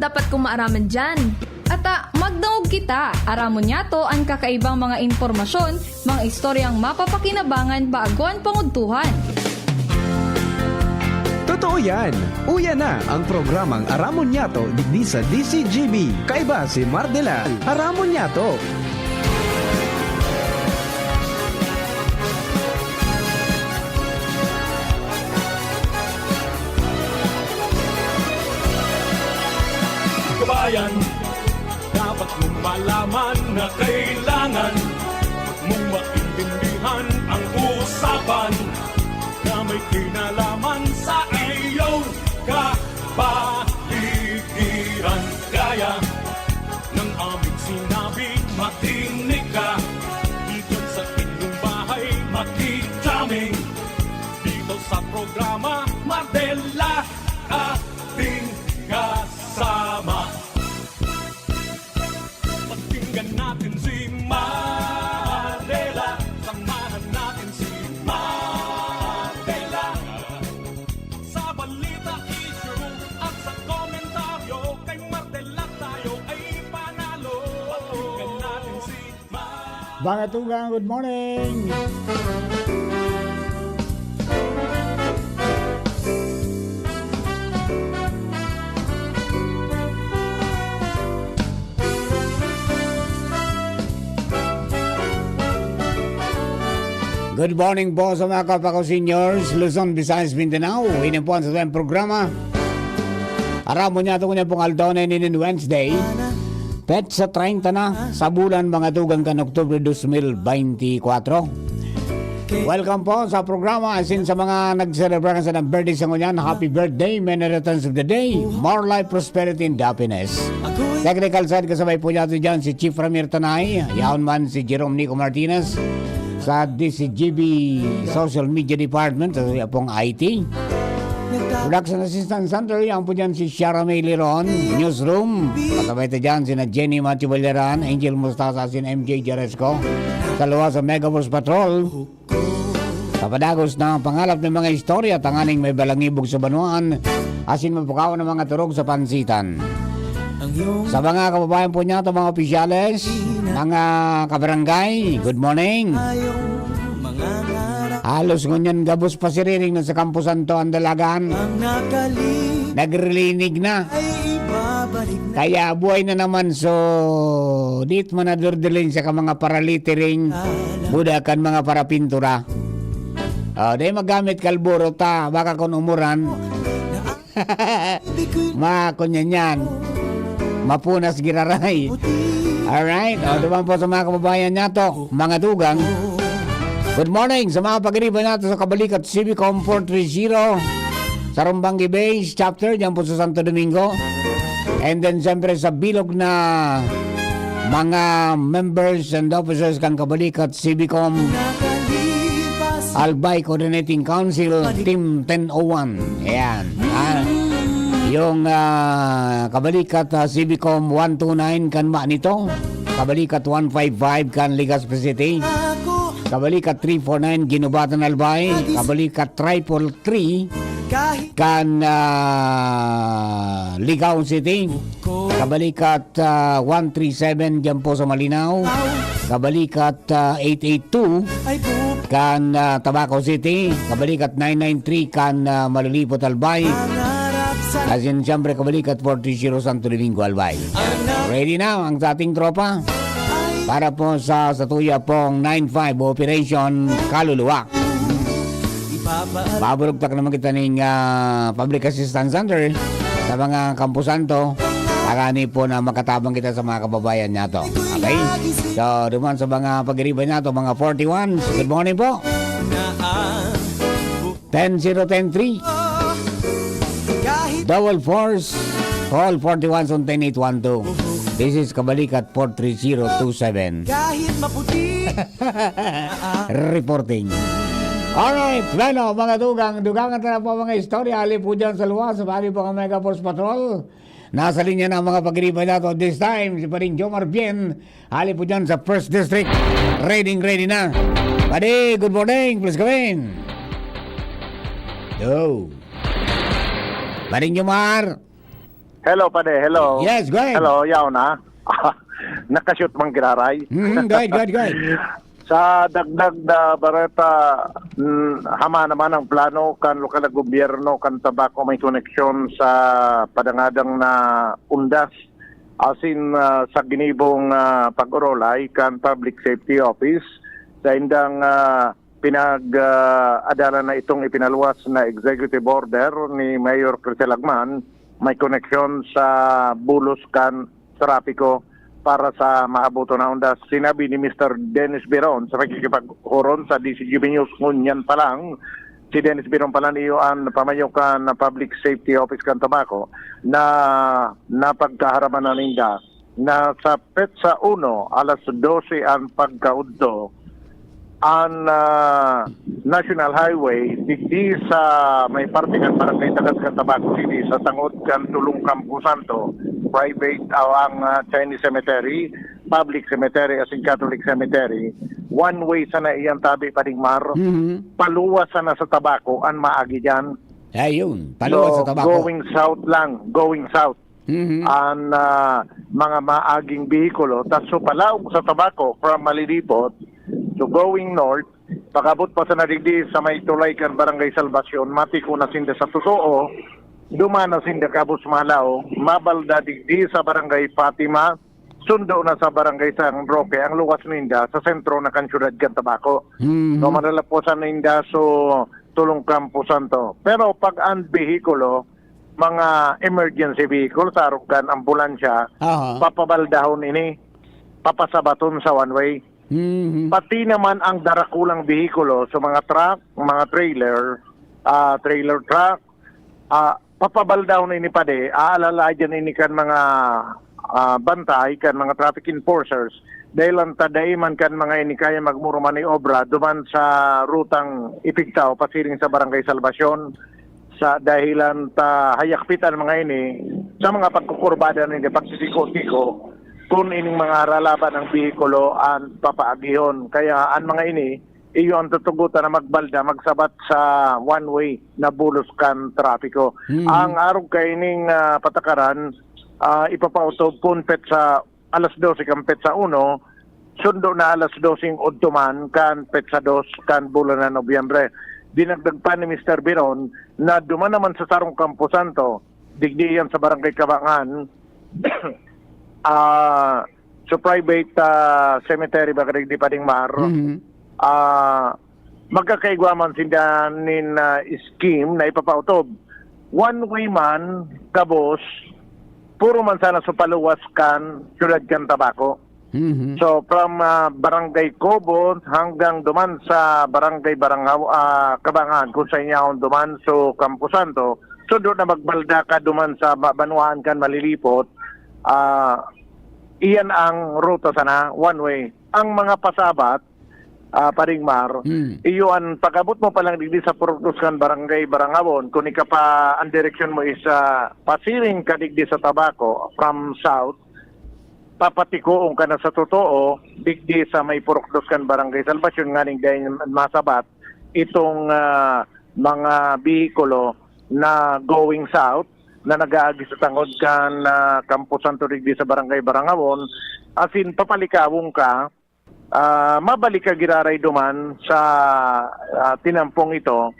dapat kong maaraman dyan. At magdangog kita, aramon niya to ang kakaibang mga impormasyon, mga istoryang mapapakinabangan bago ang panguntuhan. Totoo yan! Uya na ang programang Aramon Yato digdi sa DCGB. Kaiba si Mardela, Aramon Yato. Kabayan, dapat mong malaman na kailangan mong maintindihan ang usapan na may kinalaman sa iyong kapaligiran. Kaya ng aming sinabi, makinig ka. Dito sa inyong bahay, makijaming. Dito sa programa, Mardela, ating kasama. Pakinggan natin si Mardela, samahan natin si Mardela. Sa balita, issue at sa komentaryo, kay Mardela tayo ay panalo. Pakinggan natin si Mardela. Bangatugang, good morning! Good morning po sa mga kapako seniors, Luzon, Visayas, Mindanao. Ini po ang sa tayong programa. Aramon niya ito kunya pong Aldona ninin Wednesday. Pet sa 30 na sa bulan mga tugang kan Oktubre 2024. Welcome po sa programa. As in sa mga nag-celebrate sa ng birthday sa ngunyan, happy birthday, many returns of the day, more life, prosperity, and happiness. Technical side kasabay po niya ito dyan si Chief Ramir Tanay, yaon man si Jerome Nico Martinez, sa DCGB Social Media Department, sa pong IT. Production Assistant Center, yan po dyan si Shara May Liron. Newsroom, kasabay ito dyan si Jenny Matthew Baleran, Angel Mustasa, si MJ Jaresco. Sa luwa sa Megaforce Patrol, kapadagos na pangalap ng mga istorya, tanganing may balangibog sa banuan, asin mapukaw ng mga turog sa pansitan. Sa mga kababayan po niya, ito mga opisyales, mga kabarangay, good morning. Halos ngunyan gabos pa si Riring na sa kampusan to ang dalagan. Nagrilinig na. Kaya buhay na naman, so dit man na durdilin sa mga paralitering, budakan mga parapintura. Dahil magamit kalburo ta, baka kung umuran, makunyan yan. Mapunas giraray. Alright, duman po sa mga kababayan nato, mga dugang. Good morning sa mga pag-iriban nato sa Kabalikat Civicom 430 sa Rumbangi Base Chapter, dyan po sa Santo Domingo. And then siyempre sa bilog na mga members and officers kang Kabalikat Civicom Albay Coordinating Council Team 1001. Ayan. Yung Kabalikat Civicom 129 kan ma nito, Kabalikat 155 kan Legazpi City, Kabalikat 349 Ginubatan Albay, Kabalikat 333 kan Ligao City, Kabalikat 137 dyan po sa Malinaw, Kabalikat 882 kan Tabaco City, Kabalikat 993 kan Malulipot Albay, Asin siyempre Kabalikat 40 Santo Domingo Albay. Ready na ang ating tropa para po sa tuya pong 9-5 Operation Kaluluwa. Baburugtak naman kita ng Public Assistance Center sa mga kampusan to. Pakani po na makatabang kita sa mga kababayan niya to. Okay? So, duman sa mga pag-iriban niya to, mga 41. Good morning po. 10-0-10-3. Double Force, call 41-10812. This is Kabalikat 43027. Kahit maputi. Reporting. Alright, bueno, mga dugangan na po mga istorya. Ali po dyan sa luwas, sabi po ang Megaforce Patrol. Nasa linya na mga pag-iriban nato this time. Si Paring Jomar Bien. Ali po dyan sa First District. Ready na. Buddy, good morning. Please come in. Yo. Paring Jomar. Hello, pade. Hello. Yes, go ahead. Hello, yaw na. Nakashoot mang giraray. Go ahead. Sa dagdag na bareta, hama naman ang plano kan lokal na gobyerno kan tabako may koneksyon sa padangadang na undas. Asin sa ginibong pag-urolay kan Public Safety Office sa indang pinag-adalan na itong ipinaluwas na executive order ni Mayor Crisel Agman may koneksyon sa bulos kan trapiko para sa maabuto na undas. Sinabi ni Mr. Dennis Biron sa pagkikipaghuron sa DCGB News ngunyan pa lang, si Dennis Biron pala niyo ang pamayokan na Public Safety Office kan Tabaco na napagkaharaman na ninda na sa petsa 1 alas 12 ang pagkaudto ang National Highway digdi sa may parte kan barangay Tagas kan Tabaco City sa tangod kan Tulong Campo Santo private ang Chinese Cemetery, public cemetery as in Catholic Cemetery. One way sana iyang tabi Padingmar. Paluwas sana sa Tabaco ang maagi diyan. Ayun, paluwas sa Tabaco. Going south lang, going south. Ang mga maaging bihikulo tas so palaog sa Tabaco from Malilipot to going north pagabot pa sa nadigdi sa may tulay kan Barangay Salvacion matiko na sinda sa Tusuo dumana sinda kabus Malao mabalda digdi sa Barangay Fatima sundo na sa Barangay San Roque ang luwas ninda sa sentro na kan syudad kan Tabaco. So malalaposan ninda so Tulong Campo Santo. Pero pag ang bihikulo mga emergency vehicle sa arugan ambulansya papabaldahon ini papasabaton sa one way. Pati naman ang darakulang bihikulo sa mga truck, mga trailer truck, papabaldahon ini pade, aalalayan ini kan mga bantay, kan mga traffic enforcers, dahil ang tadaiman kan mga ini kaya magmuruman ni obra duman sa rutang Ipigtao, pasiring sa Barangay Salvacion, sa dahilan ta hayakpitan mga ini, sa mga pagkukurbada nila, pagsisiko-tiko, kung ining mga ralaban ng bihikulo ang papaagihon. Kaya ang mga ini, iyo ang tutugutan na magbalda, magsabat sa one-way na bulos kan trapiko. Ang arog kaining patakaran, ipapautob kung petsa alas 12 kan petsa 1, sundo na alas 12 udtuman kan petsa 2 kan bulan na Nobyembre. Dinagdag pa ni Mr. Biron na duman naman sa Sarong Campo Santo, digdi yan sa Barangay Kabangan, so private cemetery ba kadig di Padingmar magkakaigwaman sila nin scheme na ipapautob one way man kabos puro man sana sa paluwas kan syudad kan Tabaco. So from Barangay Cobo hanggang duman sa Barangay Kabangan kung sa inyahon duman so Campo Santo so doon na magbalda ka duman sa Banuan kan Malilipot. Iyan ang ruta sana, one way. Ang mga pasabat, Padingmar, iyon, pagabot mo palang digdi sa Purtuskan Barangay Barangawon, kung ika pa, ang direksyon mo is pasiring ka digdi sa Tabaco from south, papatikoong ka na sa totoo, digdi sa may Purtuskan Barangay Salvacion, nga ning dahil masabat, itong mga bihikulo na going south, na nag-aagi sa tangod kan Campo Santo digdi sa Barangay Barangawon, asin papalikawong ka, mabalik ka giraray duman sa tinampong ito,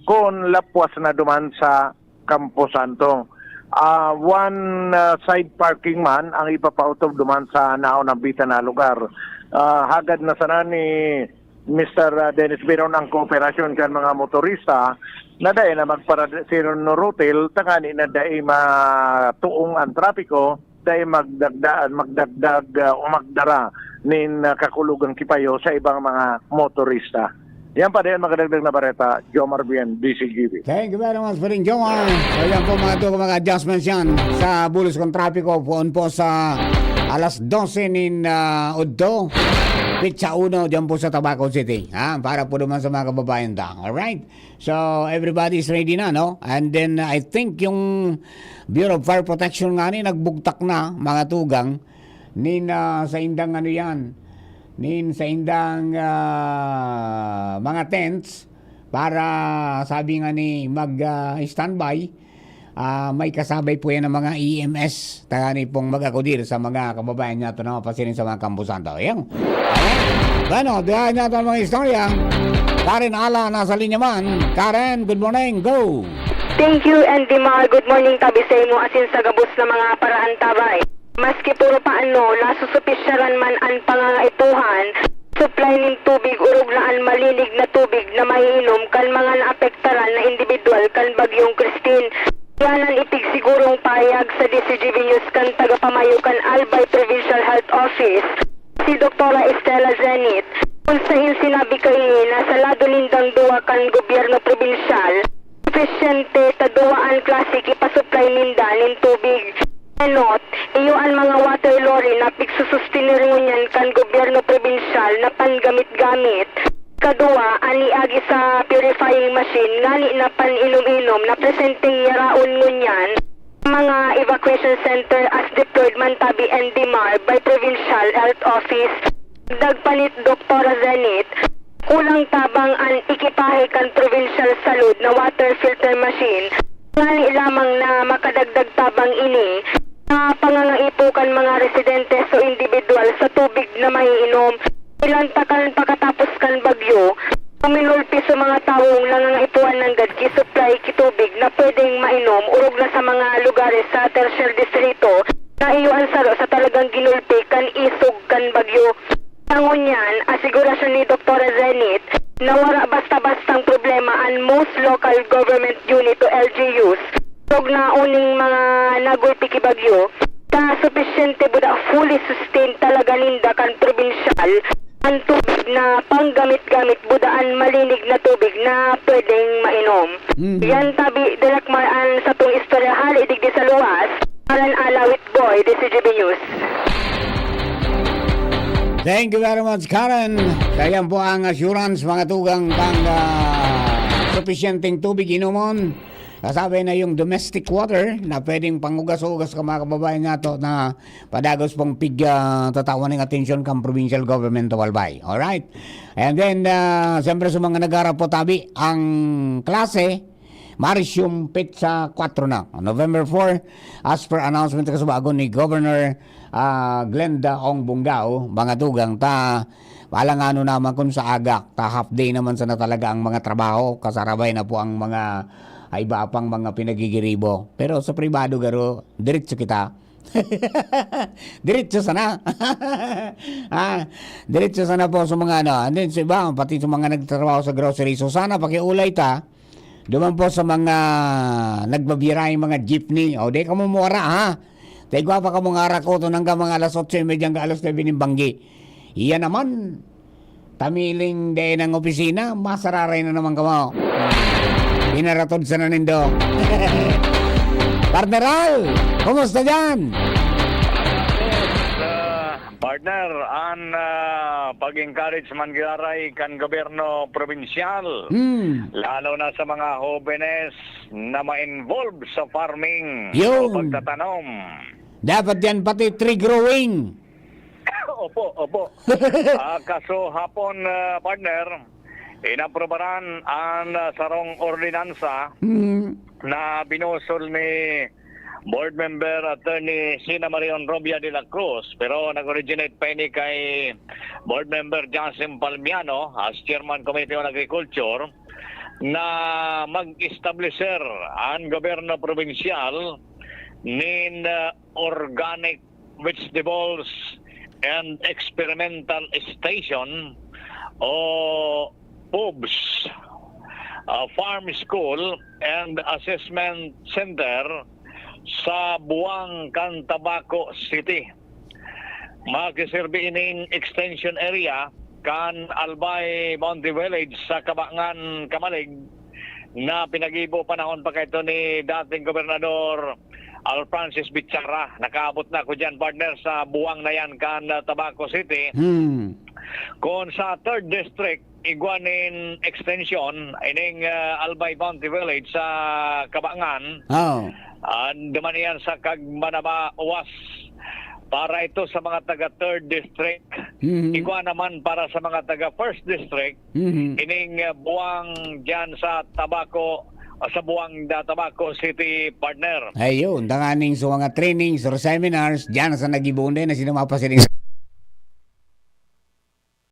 kung lapwas na duman sa Campo Santo. One side parking man ang ipapautob duman sa naunang bitan na lugar. Hagad na sana ni Mr. Dennis Biron ang kooperasyon kan mga motorista na dahil na magparasinurutil tangani na dahil matuong ang trapiko dahil magdagdag o magdara nin kakulugang kipayo sa ibang mga motorista. Yan pa din magdagdag na bareta, Jomar Bien, DCGB. Thank you very much for rin, Jomar. So yan po mga adjustments yan sa bulos kong trapiko po sa alas 12 nin Udto. Pizza 1 dyan po sa Tabaco City. Para po naman sa mga kababayan da. Alright? So, everybody's ready na, no? And then, I think yung Bureau of Fire Protection nga nagbugtak na, mga tugang, sa indang ano yan, sa indang mga tents, para sabi nga ni mag-standby, may kasabay po yan ng mga EMS tagani pong mag-akudir sa mga kababayan nato na mapasirin sa mga kampusan to. Ayan. Bueno, diyan natin ang mga istorya. Karen Ala, nasa linya man. Karen, good morning. Go! Thank you, Andy Mar. Good morning, tabi sa imo asin sa gabos na mga paraan tabay. Maski puro paano, lasusupisyaran man ang pangangaituhan, supply ng tubig, urog laan malinig na tubig na maiinom kan mga naapektaran na individual kan bagyong Christine. Yanan itig sigurong payag sa DCGV News kan tagapamayo kan Albay Provincial Health Office, si Dr. Estela Zenit. Kung sahin sinabi kay na sa lado nindang duwa kan gobyerno probinsyal, sufficiente taduaan klase ipasupply ninda nin tubig. Enot, iyo ang mga water lorry na pigsusustinir ngunyan kan gobyerno probinsyal na pangamit-gamit. Kadua, ani agi sa purifying machine ngani na paninom-inom na presenteng yaraon ngunyan mga evacuation center as deployed man tabi and Dimar by Provincial Health Office. Dagpanit Dr. Zenit, kulang tabang ang ikipahe kan provincial salud na water filter machine. Ngani lamang na makadagdag tabang ini na pangangaipukan mga residente so individual sa tubig na maiinom. Ilang takan pagkatapos kan bagyo, umilulpi sa mga taong nangangaipuan ng gadki supply kitubig na pwedeng mainom urog na sa mga lugares sa tertiary distrito na iyo ang saro sa talagang ginulpi kan isog kan bagyo. Tangon yan, asigurasyon ni Dr. Zenit na wala basta-bastang problema ang most local government unit o LGUs tog na uning mga nagulpi kibagyo ta sufisyente buda fully sustained talaga ninda kan probinsyal ang tubig na panggamit-gamit budaan malinig na tubig na pwedeng mainom. Yan tabi dilakmar an sa tong istorya hali digdi sa luwas aran alawit boy DCGB News. Thank you very much, Karen. Kaya po ang assurance, mga tugang pang sufficienteng tubig inumon. Kasabi na yung domestic water na pwedeng pangugas-ugas ka mga kababayan nato na padagos pong tatawan ng atensyon kang provincial government of Albay. Alright? And then, siyempre sa mga nag-arap po tabi, ang klase, Marisium Pizza 4 na. November 4, as per announcement kasubago ni Governor Glenda Ong Bungao, mga tugang, walang ano naman kung sa agak, half day naman sana talaga ang mga trabaho, kasarabay na po ang mga iba pang mga pinagigiribo. Pero sa pribado garo, diretso kita. Diretso sana. Diretso sana po sa mga ano. And then sa iba, pati sa mga nagtatrabaho sa grocery. So sana pakiulay ta, duman po sa mga nagbabiray mga jeepney. O, di ka mo muara, ha? Taigwa pa ka mong ara ko to hanggang mga alas 8:30 hanggang alas 9 ng banggi. Iyan naman, tamiling day ng opisina, masararay na naman ka mo. Inaratod sa nanindo. Partneral, kumusta dyan? Partner, ang pag-encourage man giaray kan gobyerno probinsyal, lalo na sa mga jóvenes na ma-involve sa farming o Yun. pagtatanom. Dapat yan pati tree growing. Opo. Kaso hapon, partner, inaprobaran ang sarong ordinansa na binusol ni Board Member Attorney Sina Marion Robia de la Cruz, pero nag-originate pa ini kay Board Member Johnson Palmiano as Chairman Committee on Agriculture na mag-establisher ang gobyerno provincial nin organic vegetables and experimental station o POBS, Farm School and Assessment Center sa Buang Cantabaco City. Magsiserbi ining extension area kan Albay Bounty Village sa Kabangan, Kamalig na pinagibo panahon pa kayo ni dating Gobernador Al Francis Bichara. Nakaabot na ko dyan, partner, sa Buang na yan kan Tabaco City. Kung sa 3rd District, iguanin extension ining Albay Bounty Village sa Kabangan. Duman yan sa Kagmanaba Uwas para ito sa mga taga 3rd District. Igwa naman para sa mga taga 1st District. Ining buwang dyan sa Tabaco sa buwang Tabaco City, partner. Ayun, danganing sa mga trainings or seminars, dyan sa nag-ibunde na sinumapa siling